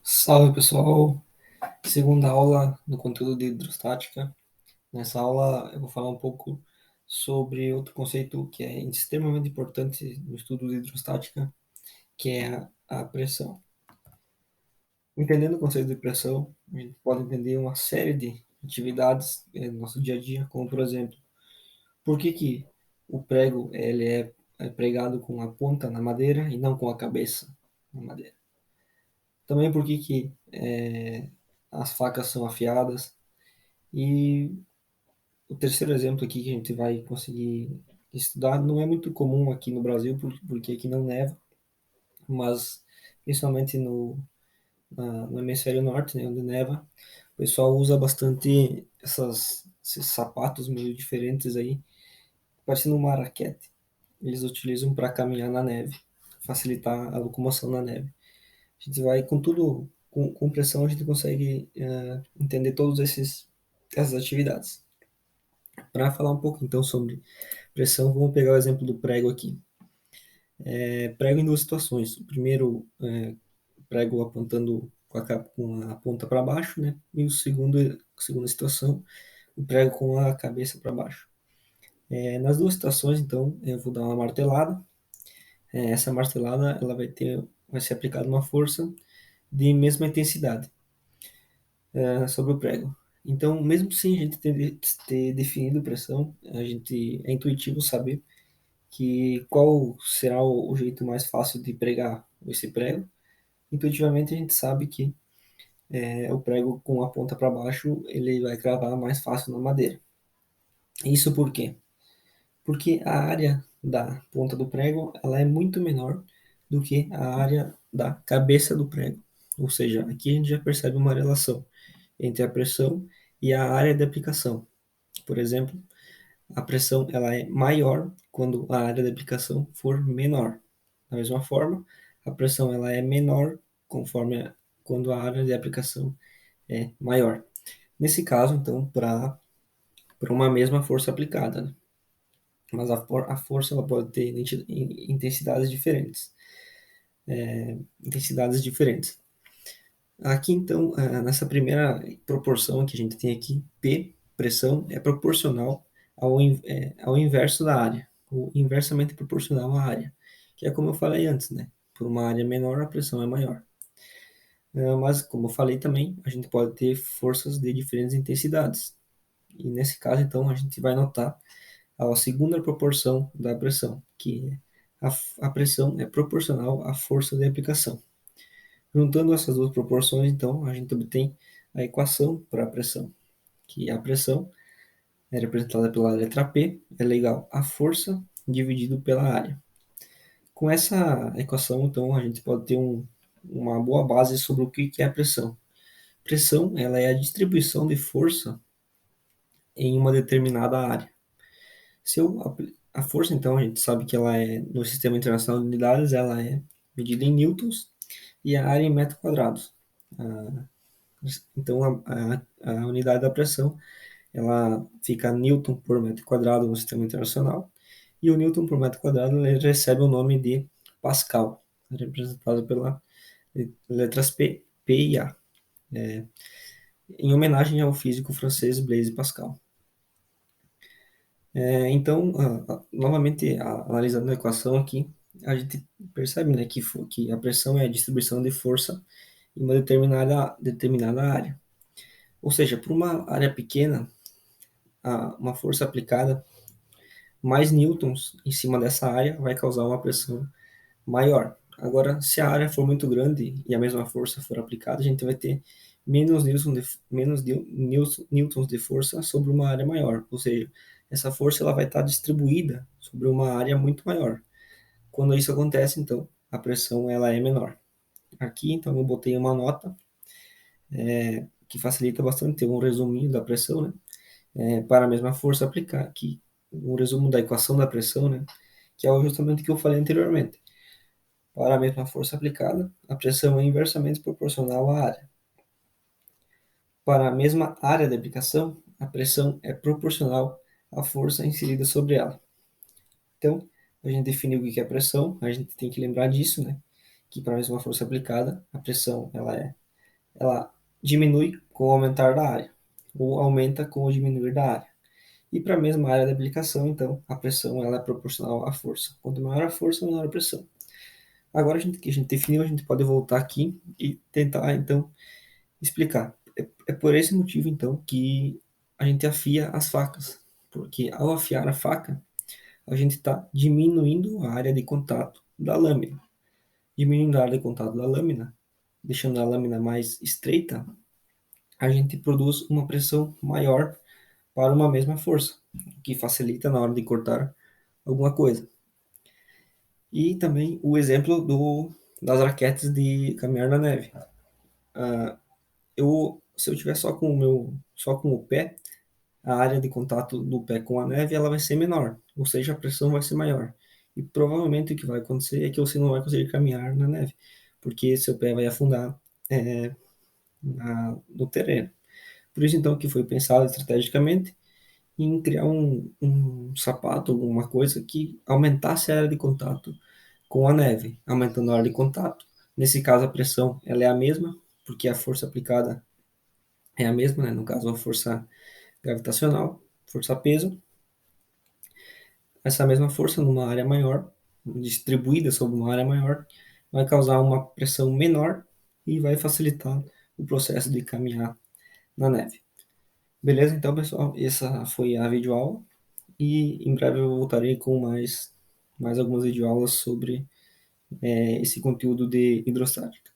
Salve pessoal, segunda aula do conteúdo de hidrostática. Nessa aula eu vou falar um pouco sobre outro conceito que é extremamente importante no estudo de hidrostática, que é a pressão. Entendendo o conceito de pressão, a gente pode entender uma série de atividades no nosso dia a dia, como por exemplo, por que o prego ele é pregado com a ponta na madeira e não com a cabeça na madeira. Também por que as facas são afiadas. E o terceiro exemplo aqui que a gente vai conseguir estudar não é muito comum aqui no Brasil, porque aqui não neva, mas principalmente no hemisfério norte, né, onde neva, o pessoal usa bastante esses sapatos meio diferentes aí, parecendo uma raquete. Eles utilizam para caminhar na neve, facilitar a locomoção na neve. A gente vai com tudo, com pressão, a gente consegue entender essas atividades. Para falar um pouco então sobre pressão, vamos pegar o exemplo do prego aqui. Prego em duas situações. O primeiro, prego apontando com a ponta para baixo, né? E segunda situação, o prego com a cabeça para baixo. Nas duas situações, então, eu vou dar uma martelada. Essa martelada, ela vai ser aplicada uma força de mesma intensidade sobre o prego. Então, mesmo sem a gente ter definido pressão, é intuitivo saber que qual será o jeito mais fácil de pregar esse prego. Intuitivamente a gente sabe que o prego com a ponta para baixo ele vai cravar mais fácil na madeira. Isso por quê? Porque a área da ponta do prego ela é muito menor do que a área da cabeça do prego. Ou seja, aqui a gente já percebe uma relação entre a pressão e a área de aplicação. Por exemplo, a pressão ela é maior quando a área de aplicação for menor. Da mesma forma, a pressão ela é menor quando a área de aplicação é maior. Nesse caso, então, para uma mesma força aplicada, né? Mas a força ela pode ter intensidades diferentes. Intensidades diferentes. Aqui, então, nessa primeira proporção que a gente tem aqui, P, pressão, é proporcional ao inverso da área, ou inversamente proporcional à área, que é como eu falei antes, né? Por uma área menor, a pressão é maior. Mas, como eu falei também, a gente pode ter forças de diferentes intensidades. E nesse caso, então, a gente vai notar a segunda proporção da pressão, que é a pressão é proporcional à força de aplicação. Juntando essas duas proporções, então, a gente obtém a equação para a pressão, que a pressão é representada pela letra P, é igual a força dividido pela área. Com essa equação, então, a gente pode ter uma boa base sobre o que é a pressão. Pressão, ela é a distribuição de força em uma determinada área. A força, então, a gente sabe que ela é, no Sistema Internacional de Unidades, ela é medida em newtons e a área em metros quadrados. Então, a unidade da pressão, ela fica newton por metro quadrado no Sistema Internacional, e o newton por metro quadrado ele recebe o nome de Pascal, representado pela letras P e A, em homenagem ao físico francês Blaise Pascal. Então, novamente, analisando a equação aqui, a gente percebe, né, que a pressão é a distribuição de força em uma determinada área. Ou seja, por uma área pequena, uma força aplicada, mais newtons em cima dessa área vai causar uma pressão maior. Agora, se a área for muito grande e a mesma força for aplicada, a gente vai ter menos newtons de força sobre uma área maior. Ou seja, essa força ela vai estar distribuída sobre uma área muito maior. Quando isso acontece, então, a pressão ela é menor. Aqui, então, eu botei uma nota que facilita bastante ter um resuminho da pressão, né? Para a mesma força aplicar, que um resumo da equação da pressão, né? Que é justamente o que eu falei anteriormente. Para a mesma força aplicada, a pressão é inversamente proporcional à área. Para a mesma área de aplicação, a pressão é proporcional à força inserida sobre ela. Então, a gente definiu o que é pressão, a gente tem que lembrar disso, né? Que para a mesma força aplicada, a pressão ela é ela diminui com o aumentar da área, ou aumenta com o diminuir da área. E para a mesma área de aplicação, então, a pressão ela é proporcional à força. Quanto maior a força, menor a pressão. Agora que a gente definiu, a gente pode voltar aqui e tentar, então, explicar. É por esse motivo, então, que a gente afia as facas. Porque ao afiar a faca, a gente está diminuindo a área de contato da lâmina. Diminuindo a área de contato da lâmina, deixando a lâmina mais estreita, a gente produz uma pressão maior para uma mesma força, o que facilita na hora de cortar alguma coisa. E também o exemplo das raquetes de caminhar na neve. Se eu tiver só com o pé, a área de contato do pé com a neve ela vai ser menor, ou seja, a pressão vai ser maior. E provavelmente o que vai acontecer é que você não vai conseguir caminhar na neve, porque seu pé vai afundar no terreno. Por isso, então, que foi pensado estrategicamente em criar um sapato, alguma coisa que aumentasse a área de contato com a neve, aumentando a área de contato. Nesse caso, a pressão ela é a mesma, porque a força aplicada é a mesma, né? No caso, a força gravitacional, força-peso. Essa mesma força, numa área maior, distribuída sobre uma área maior, vai causar uma pressão menor e vai facilitar o processo de caminhar na neve. Beleza? Então, pessoal, essa foi a videoaula e em breve eu voltarei com mais algumas videoaulas sobre esse conteúdo de hidrostática.